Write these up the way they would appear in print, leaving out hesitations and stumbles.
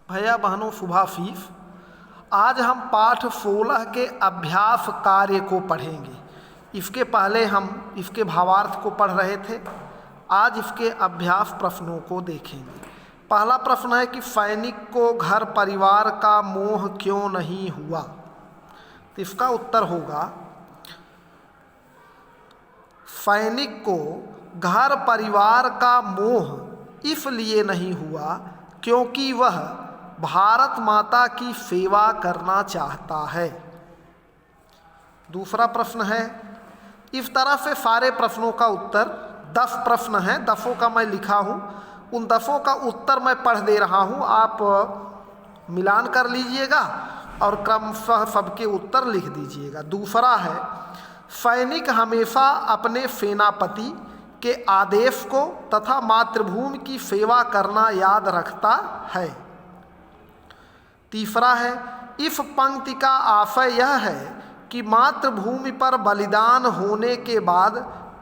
भैया बहनों शुभाफीफ, आज हम पाठ 16 के अभ्यास कार्य को पढ़ेंगे। इसके पहले हम इसके भावार्थ को पढ़ रहे थे। आज इसके अभ्यास प्रश्नों को देखेंगे। पहला प्रश्न है कि सैनिक को घर परिवार का मोह क्यों नहीं हुआ। तो इसका उत्तर होगा, सैनिक को घर परिवार का मोह इसलिए नहीं हुआ क्योंकि वह भारत माता की सेवा करना चाहता है। दूसरा प्रश्न है, इस तरह से सारे प्रश्नों का उत्तर 10 प्रश्न हैं, 10 का मैं लिखा हूँ, उन 10 का उत्तर मैं पढ़ दे रहा हूँ, आप मिलान कर लीजिएगा और क्रमशः सबके उत्तर लिख दीजिएगा। दूसरा है, सैनिक हमेशा अपने सेनापति के आदेश को तथा मातृभूमि की सेवा करना याद रखता है। तीसरा है, इस पंक्ति का आशय यह है कि मातृभूमि पर बलिदान होने के बाद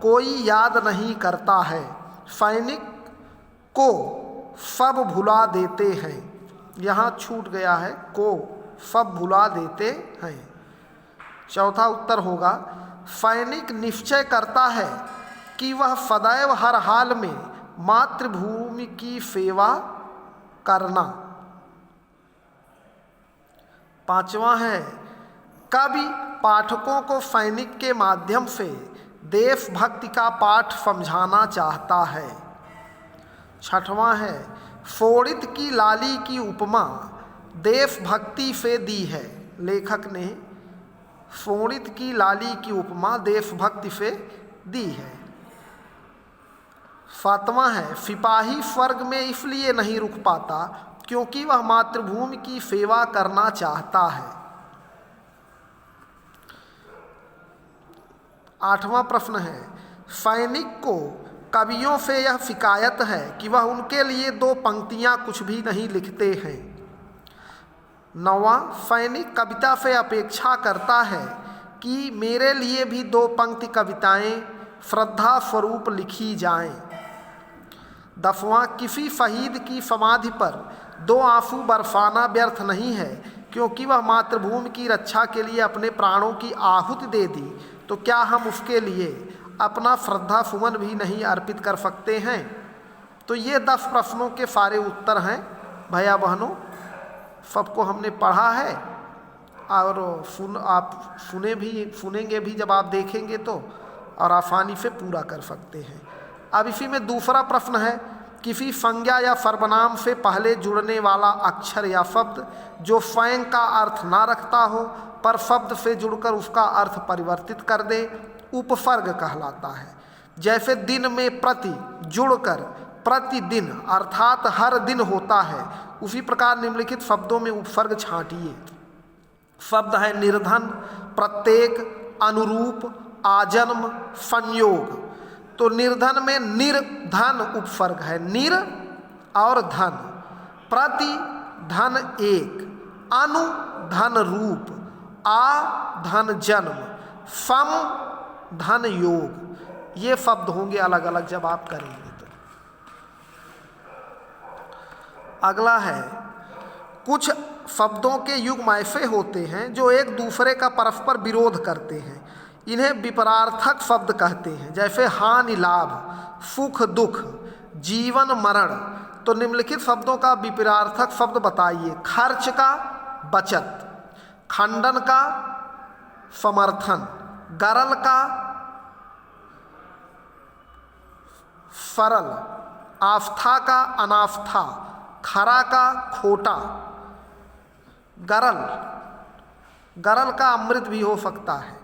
कोई याद नहीं करता है, सैनिक को सब भुला देते हैं। यहाँ छूट गया है, को सब भुला देते हैं। चौथा उत्तर होगा, सैनिक निश्चय करता है कि वह सदैव हर हाल में मातृभूमि की सेवा करना। पांचवा है, कवि पाठकों को सैनिक के माध्यम से देशभक्ति का पाठ समझाना चाहता है। छठवां है, फोड़ित की लाली की उपमा देशभक्ति से दी है। लेखक ने फोड़ित की लाली की उपमा देशभक्ति से दी है। सातवां है, सिपाही स्वर्ग में इसलिए नहीं रुक पाता क्योंकि वह मातृभूमि की सेवा करना चाहता है। आठवां प्रश्न है, सैनिक को कवियों से यह शिकायत है कि वह उनके लिए 2 पंक्तियां कुछ भी नहीं लिखते हैं। नौवां, सैनिक कविता से अपेक्षा करता है कि मेरे लिए भी 2 पंक्ति कविताएं श्रद्धा स्वरूप लिखी जाएं। 10वां, किसी शहीद की समाधि पर 2 आंसू बरसाना व्यर्थ नहीं है क्योंकि वह मातृभूमि की रक्षा के लिए अपने प्राणों की आहुति दे दी, तो क्या हम उसके लिए अपना श्रद्धा सुमन भी नहीं अर्पित कर सकते हैं। तो ये 10 प्रश्नों के सारे उत्तर हैं भैया बहनों, सबको हमने पढ़ा है और आप सुनेंगे भी जब आप देखेंगे तो, और आसानी से पूरा कर सकते हैं। अब इसी में दूसरा प्रश्न है, किसी संज्ञा या सर्वनाम से पहले जुड़ने वाला अक्षर या शब्द जो स्वयं का अर्थ ना रखता हो पर शब्द से जुड़कर उसका अर्थ परिवर्तित कर दे, उपसर्ग कहलाता है। जैसे दिन में प्रति जुड़कर प्रतिदिन अर्थात हर दिन होता है, उसी प्रकार निम्नलिखित शब्दों में उपसर्ग छांटिए। शब्द है निर्धन, प्रत्येक, अनुरूप, आजन्म, संयोग। तो निर्धन में निर्धन उपसर्ग है, निर और धन, प्रति धन एक, अनु धन रूप, आ धन जन्म, सम धन योग। ये शब्द होंगे अलग अलग जब आप करेंगे तो। अगला है, कुछ शब्दों के युग्म ऐसे होते हैं जो एक दूसरे का परस्पर विरोध करते हैं, इन्हें विपरार्थक शब्द कहते हैं। जैसे हानि लाभ, सुख दुख, जीवन मरण। तो निम्नलिखित शब्दों का विपरार्थक शब्द बताइए। खर्च का बचत, खंडन का समर्थन, गरल का सरल, आस्था का अनास्था, खरा का खोटा, गरल का अमृत भी हो सकता है।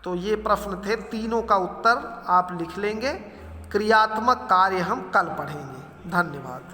तो ये प्रश्न थे, तीनों का उत्तर आप लिख लेंगे। क्रियात्मक कार्य हम कल पढ़ेंगे। धन्यवाद।